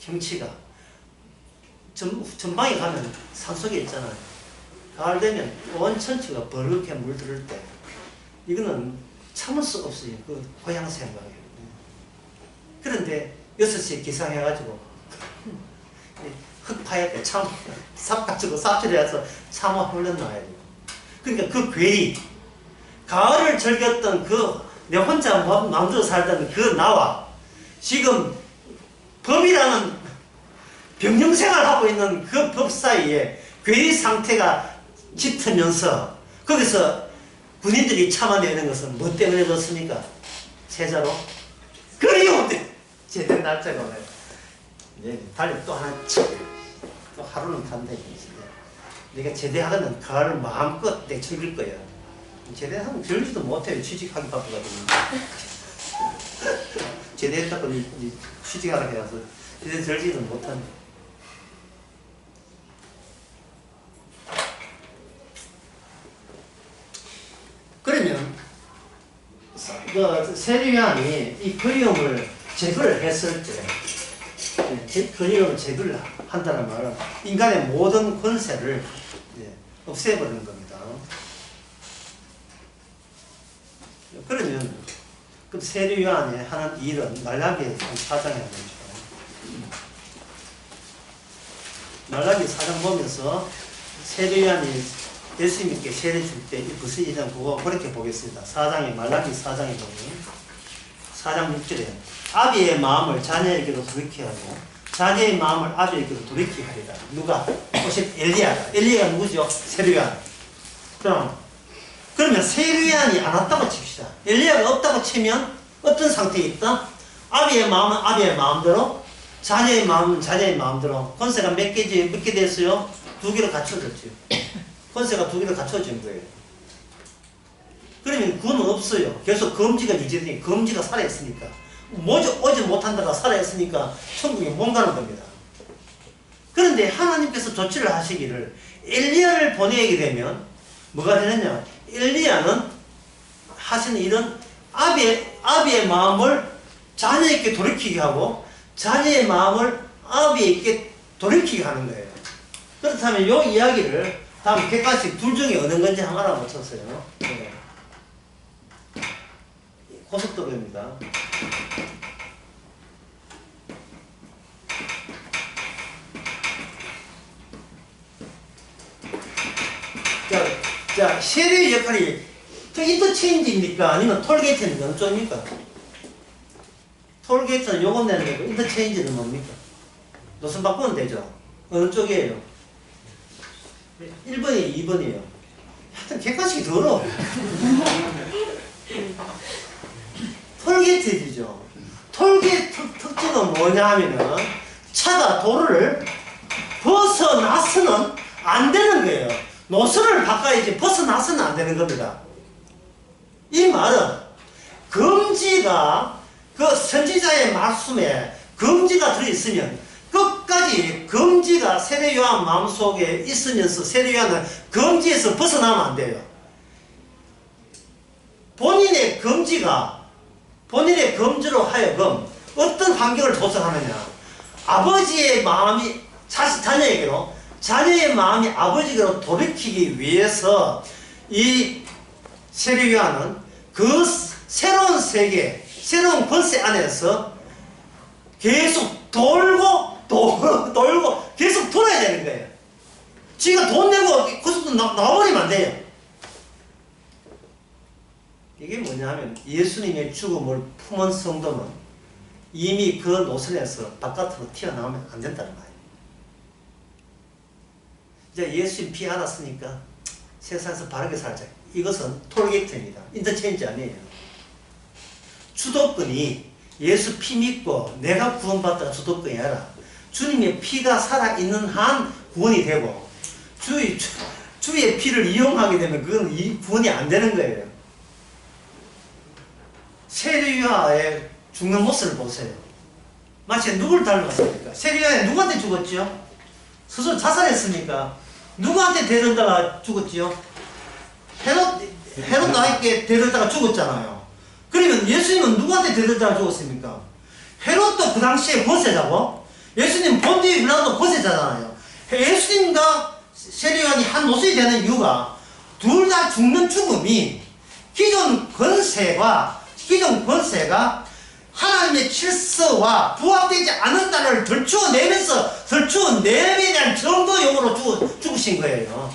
경치가 전방에 가면 산속에 있잖아요. 가을 되면 온 천지가 버럭게 물들을 때 이거는 참을 수 없어요. 그 고향 생각이에요. 그런데 6시에 기상해가지고 흙파였대. 삽 가지고 삽질해서 참아 흘러나와야 돼요. 그러니까 그 괴리, 가을을 즐겼던 내 혼자 마음대로 살던 그 나와 지금 법이라는 병영생활을 하고 있는 그 법 사이에 괴리 상태가 짙으면서 거기서 군인들이 참아내는 것은 뭐 때문에 그렇습니까? 세자로? 그리움 때문에 제대 날짜가 오네. 이제 달리 또 하나 또 하루는 간다 이거지. 내가 제대하거든 가을 마음껏 내 즐길 거야. 제대하면 즐지도 못해요. 취직하기 바빠가지고. 제대했다고 취직하라 해서 제대 즐지도 못하네. 그러면 그 세리안이 이 그리움을 제거를 했을 때 그리움을 제거를 한다는 말은 인간의 모든 권세를 없애버리는 겁니다. 그러면 그 세리안이 하는 일은 말라기 4장에 나오죠. 말라기 4장 보면서 세리안이 예수님께 세례 줄 때 무슨 일이냐 그거 그렇게 보겠습니다. 4장에 말라기 4장에 보면 4장 6절에 아비의 마음을 자녀에게로 돌이키게 하고 자녀의 마음을 아비에게로 돌이키게 하리라. 누가? 혹시 엘리야가. 엘리야가 누구죠? 세리안. 그러면 세리안이 안 왔다고 칩시다. 엘리야가 없다고 치면 어떤 상태에 있다? 아비의 마음은 아비의 마음대로, 자녀의 마음은 자녀의 마음대로. 권세가 몇 개 됐어요? 2개로 갖춰졌죠. 권세가 2개로 갖춰진 거예요. 그러면 그건 없어요. 계속 검지가 유지되니 검지가 살아있으니까. 오지 못한다가 살아있으니까 천국에 못 가는 겁니다. 그런데 하나님께서 조치를 하시기를 엘리야를 보내게 되면 뭐가 되느냐? 엘리야는 하시는 일은 아비의 마음을 자녀에게 돌이키게 하고 자녀의 마음을 아비에게 돌이키게 하는 거예요. 그렇다면 이 이야기를 다음 객관식 둘 중에 어느 건지 한번 알아보셨어요. 네. 고속도로입니다. 자, 세례의 역할이 인터체인지입니까? 아니면 톨게이트입니까? 어느 쪽입니까? 톨게이트는 요금 내는 거고 인터체인지는 뭡니까? 노선 바꾸면 되죠. 어느 쪽이에요? 1번이에요? 2번이에요? 하여튼 객관식이 더러워. 톨게이트죠. 톨게이트 특징은 뭐냐 하면은 차가 도로를 벗어나서는 안 되는 거예요. 노선을 바꿔야지 벗어나서는 안 되는 겁니다. 이 말은 금지가 그 선지자의 말씀에 금지가 들어있으면 끝까지 금지가 세례요한 마음속에 있으면서 세례요한은 금지에서 벗어나면 안 돼요. 본인의 금지로 하여금 어떤 환경을 조성하느냐. 아버지의 마음이 자녀에게로 자녀의 마음이 아버지로 돌이키기 위해서 이 세례요한은 그 새로운 세계, 새로운 권세 안에서 계속 돌고 계속 돌아야 되는 거예요. 지가 돈 내고 거기서 나와버리면 안 돼요. 이게 뭐냐 하면 예수님의 죽음을 품은 성도는 이미 그 노선에서 바깥으로 튀어나오면 안 된다는 말이에요. 이제 예수님 피 알았으니까 세상에서 바르게 살자. 이것은 톨게이트입니다. 인터체인지 아니에요. 주도권이 예수 피 믿고 내가 구원받다가 주도권이 아니라 주님의 피가 살아있는 한 구원이 되고 주의 피를 이용하게 되면 그건 구원이 안 되는 거예요. 세리야의 죽는 모습을 보세요. 마치 누굴 닮았습니까? 세리야는 누구한테 죽었죠? 스스로 자살했으니까 누구한테 데려다가 죽었지요? 헤롯 나에게 데려다가 죽었잖아요. 그러면 예수님은 누구한테 데려다가 죽었습니까? 헤롯도 그 당시에 권세자고 예수님 본디의 빌라도 권세자잖아요. 예수님과 세리요한이 한 노선이 되는 이유가 둘 다 죽는 죽음이 기존 권세가 하나님의 질서와 부합되지 않는다를 덜추어내면서 덜추어내에 대한 정도용으로 죽으신 거예요.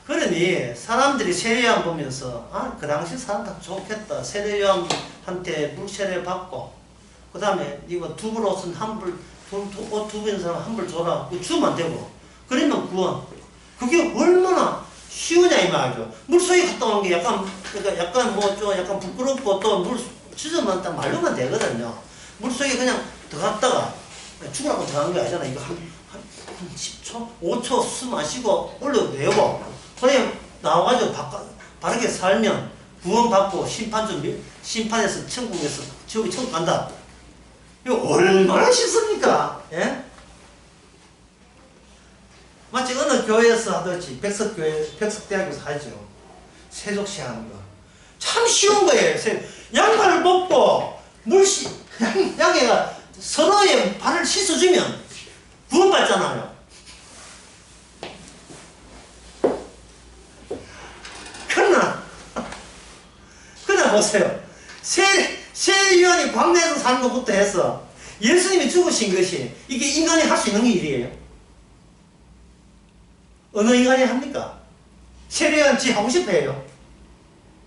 그러니 사람들이 세례요한 보면서 그 당시 사람 다 좋겠다. 세례요한한테 물세례 받고 그 다음에 이거 두벌 옷은 한벌, 옷 두벌 있는 사람 한벌 줘라. 주면 되고. 그러면 구원. 그게 얼마나 쉬우냐 이 말이죠. 물속에 갔다 오는 게 약간, 그러니까 약간 뭐 좀 약간 부끄럽고 또 물 찢으면 딱 말르면 되거든요. 물속에 그냥 들어갔다가 죽으라고 들어간 게 아니잖아. 이거 한 10초? 5초 숨 마시고 올려도 되고. 그냥 나와가지고 바르게 살면 구원받고 심판에서 천국에서 지옥에 천국 간다. 이거 얼마나 쉽습니까? 예? 마치 어느 교회에서 하듯이 백석대학에서 하죠. 세족시 하는 거. 참 쉬운 거예요. 양발을 벗고 양이가 서로의 발을 씻어주면 구원받잖아요. 그러나 보세요. 세례요한이 광야에서 사는 것부터 해서 예수님이 죽으신 것이 이게 인간이 할 수 있는 일이에요. 어느 인간이 합니까? 세례요한 지 하고 싶어 해요.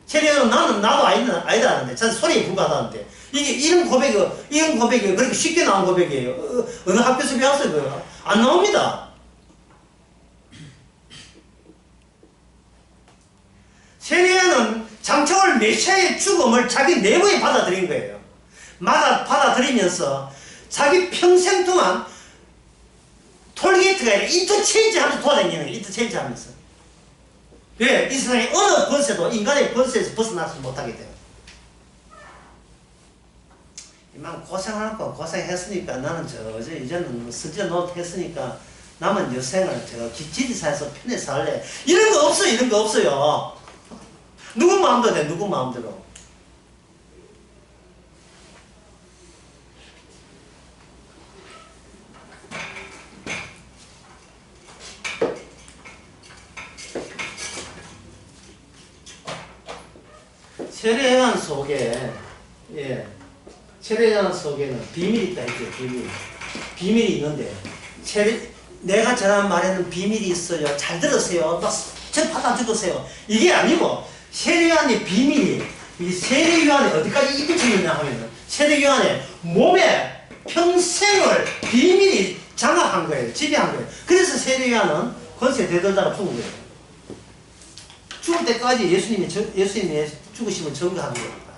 세례요한은 나도 아니다 하는데 전 소리에 불과하다는데 이게 이런 고백이 그렇게 쉽게 나온 고백이에요. 어느 학교에서 배웠어요? 그거? 안 나옵니다. 세례요한은 장차올 메시아의 죽음을 자기 내부에 받아들인 거예요. 받아들이면서 자기 평생 동안 톨게이트가 아니라 인터체인지 하면서 돌아다니는 거예요. 인터체인지 하면서. 왜? 이 세상에 어느 권세도 인간의 권세에서 벗어나지 못하게 돼요. 이만 고생하고 고생했으니까 나는 이제는 선지자 노릇 했으니까 남은 여생을 지리산에서 편히 살래. 이런 거 없어요. 이런 거 없어요. 누구 마음대로 돼. 누구 마음대로. 세례요한 속에 세례요한 속에는 비밀이 있다 했죠. 비밀이 있는데 내가 전한 말에는 비밀이 있어요. 잘 들으세요. 저 받아 적으세요. 이게 아니고 세례요한의 비밀이 이 세례요한이 어디까지 입히쳤느냐 하면은 세례요한의 몸에 평생을 비밀이 장악한 거예요. 지배한 거예요. 그래서 세례요한은 권세 되돌다가 죽은 거예요. 죽을 때까지 예수님의 죽으심을 증거하는 겁니다.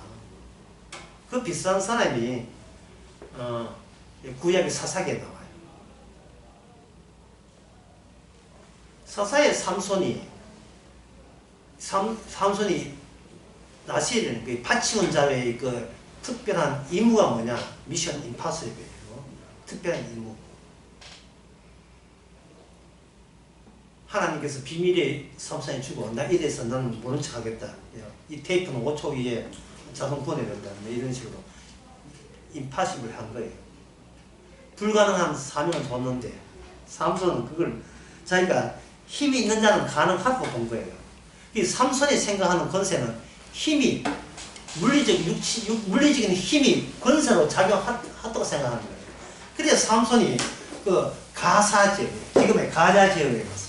그 비싼 사람이 구약의 사사기에 나와요. 사사의 삼손이 나시를 그 파치원 자료의 그 특별한 임무가 뭐냐? 미션 임파서블이에요. 특별한 임무. 하나님께서 비밀의 삼손이 주고 나 이래서 나는 모른 척 하겠다. 이 테이프는 5초 위에 자동 보내된다. 이런 식으로 임파서블 한 거예요. 불가능한 사명을 줬는데 삼손은 그걸 자기가 힘이 있는 자는 가능하고 본 거예요. 이 삼손이 생각하는 권세는 힘이 물리적인 힘이 권세로 작용한다고 생각하는 거예요. 그래서 삼손이 그 가사 지역, 지금의 가자 지역에 갔어요.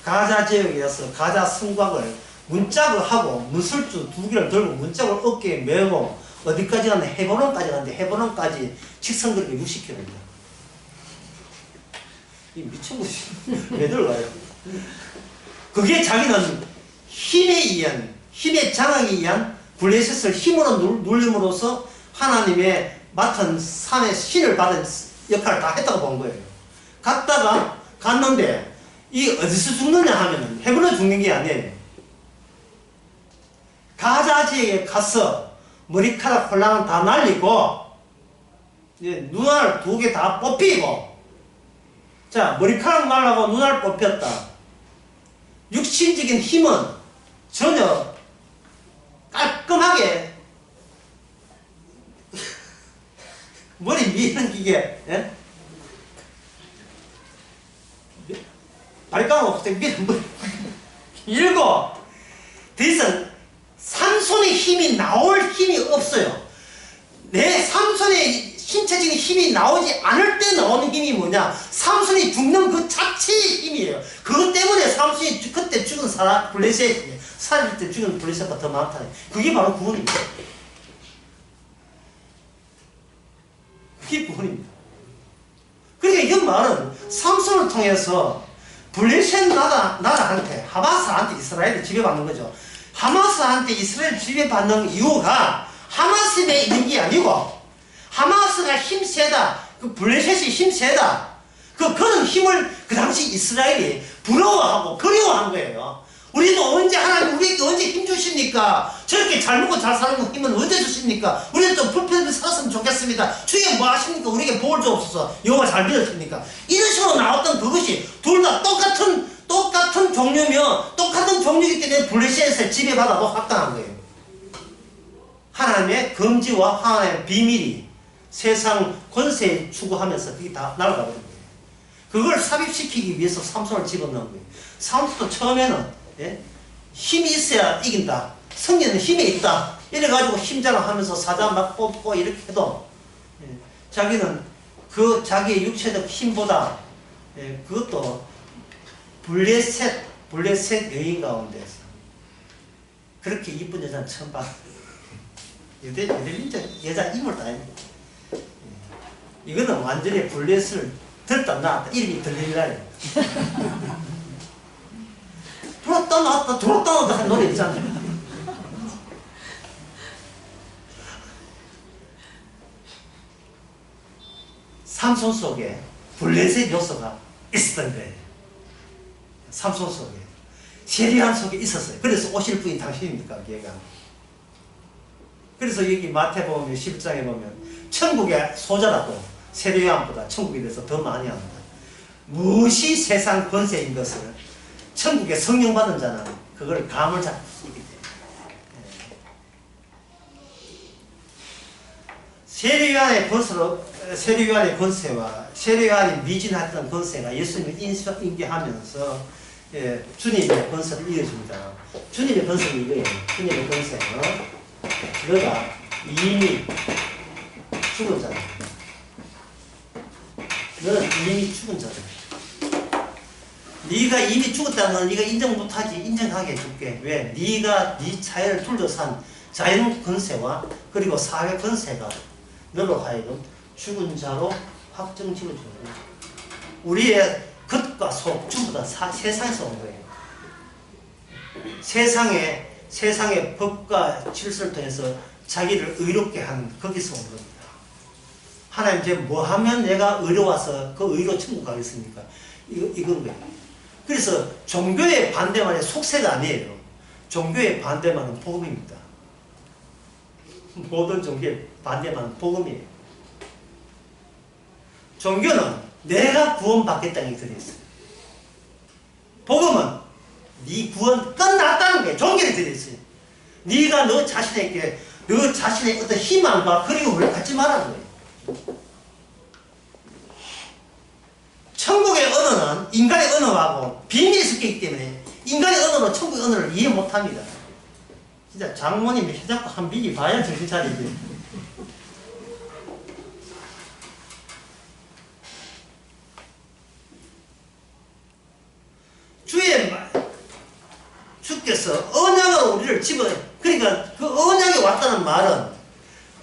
가자 지역에서 가자 성곽을 문짝을 하고 문술주 2개를 들고 문짝을 어깨에 메고 어디까지 가는데 헤브론까지 가는데 헤브론까지 직선거리가 60km입니다. 이 미친 것이 왜 들어가요? 그게 자기는 힘의 장악에 의한 블레셋을 힘으로 눌림으로써 하나님의 맡은 산의 신을 받은 역할을 다 했다고 본 거예요. 갔는데 이 어디서 죽느냐 하면은 헤브론 죽는 게 아니에요. 가자 지역에 가서 머리카락 홀랑은 다 날리고 눈알 2개 다 뽑히고 자 머리카락 날라고 눈알 뽑혔다. 육신적인 힘은 전혀 깔끔하게 머리 미는 기계 발가락 없을 때 밀고 더 이상 삼손의 힘이 나올 힘이 없어요. 내 삼손의 신체적인 힘이 나오지 않을 때 나오는 힘이 뭐냐? 삼손이 죽는 그 자체의 힘이에요. 그것 때문에 삼손이 그때 죽은 블레셋 살릴 때 죽은 블레셋보다 더 많다네. 그게 바로 구원입니다. 그게 부분입니다. 그러니까 이 말은 삼손을 통해서 블레셋 나라한테, 하마스한테 이스라엘을 지배받는 거죠. 하마스한테 이스라엘 지배받는 이유가 하마스에 있는 게 아니고 하마스가 힘세다, 그 블레셋이 힘세다, 그런 힘을 그 당시 이스라엘이 부러워하고 그리워한 거예요. 우리도 언제 하나님 우리에게 언제 힘 주십니까? 저렇게 잘 먹고 잘 사는 힘은 언제 주십니까? 우리는 좀 불편하게 살았으면 좋겠습니다. 주님 뭐 하십니까? 우리에게 복을 주옵소서. 여호와 잘 믿으십니까? 이런 식으로 나왔던 그것이 둘 다 똑같은 종류며 똑같은 종류이기 때문에 블레셋에서 지배받아도 합당한 거예요. 하나님의 금지와 하나님의 비밀이 세상 권세에 추구하면서 그게 다 날아가 버린 거예요. 그걸 삽입시키기 위해서 삼손을 집어넣은 거예요. 삼손도 처음에는 힘이 있어야 이긴다. 성경은 힘에 있다. 이래가지고 힘자랑하면서 사자 막 뽑고 이렇게 해도 자기는 그 자기의 육체적 힘보다 그것도 블레셋 여인 가운데서 그렇게 이쁜 여자는 처음 봤어요. 여자 인물 다입니다. 이거는 완전히 블레셋을 들었다 놨다. 이름이 들릴라요. 들었다 놨다 한 노래 있잖아요. 삼손 속에 블레셋 요소가 있었던 거예요. 삼손 속에 세리안 속에 있었어요. 그래서 오실 분이 당신입니까? 얘가. 그래서 여기 마태복음 11장에 보면 천국의 소자라도 세리안보다 천국에 대해서 더 많이 합니다. 무엇이 세상 권세인 것을 천국에 성령 받은 자는 그걸 감을 잡을 수 있기 때문에 세리요한의 권세와 세리요한이 미진했던 권세가 예수님을 인계하면서 주님의 권세를 이어줍니다. 주님의 권세는 이거예요. 주님의 권세는 너가 이미 죽은 자다. 너는 이미 죽은 자다. 네가 이미 죽었다는 건 네가 인정 못하지. 인정하게 해줄게. 왜? 네가 네 차이를 둘러싼 자연 권세와 그리고 사회 권세가 너로 하여금 죽은 자로 확정 지어주는 거예요. 우리의 겉과 속 전부 다 세상에서 온 거예요. 세상의 법과 질서를 통해서 자기를 의롭게 한 거기서 온 겁니다. 하나님 이제 뭐 하면 내가 의로워서 그 의로 천국 가겠습니까? 이건 거예요. 그래서 종교의 반대만이 속세가 아니에요. 종교의 반대만은 복음입니다. 모든 종교의 반대만은 복음이에요. 종교는 내가 구원받겠다는 게 들어있어요. 복음은 네 구원 끝났다는 게 종교에 들어있어요. 네가 너 자신의 어떤 희망과 그리움을 갖지 말라는 거예요. 천국의 언어는 인간의 언어하고 비밀이 섞여있기 때문에 인간의 언어로 천국의 언어를 이해 못합니다. 진짜 장모님이 해잡고 한 비기 봐야 정신 차리지. 주께서 언약으로 우리를 그러니까 그 언약이 왔다는 말은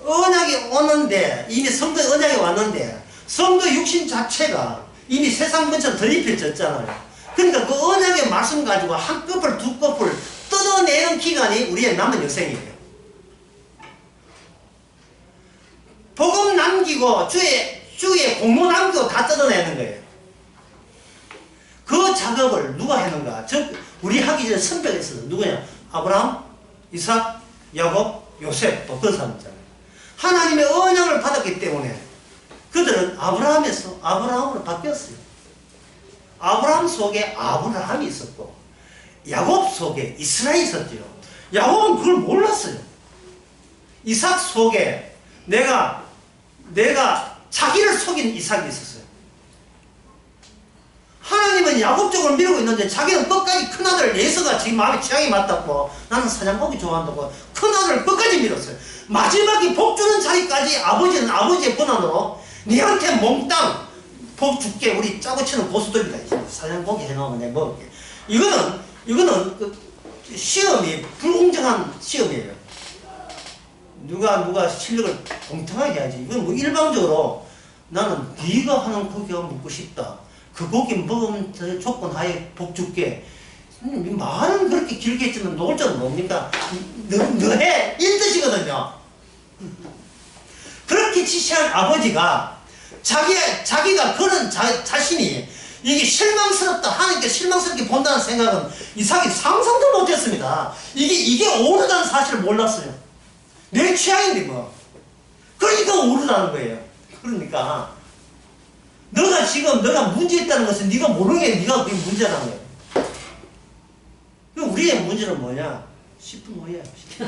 언약이 오는데 이미 성도의 언약이 왔는데 성도 육신 자체가 이미 세상 번처럼 덧입혀졌잖아요. 그러니까 그 언약의 말씀 가지고 한 꺼풀 두 꺼풀 뜯어내는 기간이 우리의 남은 여생이에요. 복음 남기고 주의 공로 남기고 다 뜯어내는 거예요. 그 작업을 누가 했는가? 즉 우리 하기 전에 선배가 있어요. 누구냐? 아브라함, 이삭, 야곱, 요셉, 또 그런 사람 있잖아요. 하나님의 언약을 받았기 때문에 그들은 아브라함으로 바뀌었어요. 아브라함 속에 아브라함이 있었고 야곱 속에 이스라엘이 있었죠. 야곱은 그걸 몰랐어요. 이삭 속에 내가 자기를 속인 이삭이 있었어요. 하나님은 야곱 쪽을 밀고 있는데 자기는 끝까지 큰아들 예서가 지금 마음에 취향이 맞다고 나는 사냥고기 좋아한다고 큰아들을 끝까지 밀었어요. 마지막에 복 주는 자리까지 아버지는 아버지의 권한으로 니한테 몽땅 복 줄게. 우리 짜고 치는 고수들이다. 사냥고기 해놓으면 내가 먹을게. 이거는 그 시험이 불공정한 시험이에요. 누가 실력을 공평하게 해야지. 이건 뭐 일방적으로 나는 네가 하는 고기가 먹고 싶다. 그 고기 먹으면 더 조건 하에 복 줄게. 말은 그렇게 길게 했지만 녹을 줄은 뭡니까? 너 해! 일뜻이거든요. 그렇게 지시한 아버지가 자기가 그런 자신이 이게 실망스럽다, 하나님께 실망스럽게 본다는 생각은 이삭이 상상도 못했습니다. 이게 오르다는 사실을 몰랐어요. 내 취향인데 뭐. 그러니까 오르다는 거예요. 그러니까 너가 문제 있다는 것은 네가 모르는 게 네가 그게 문제라는 거예요. 우리의 문제는 뭐냐? 10분 후에 합시다.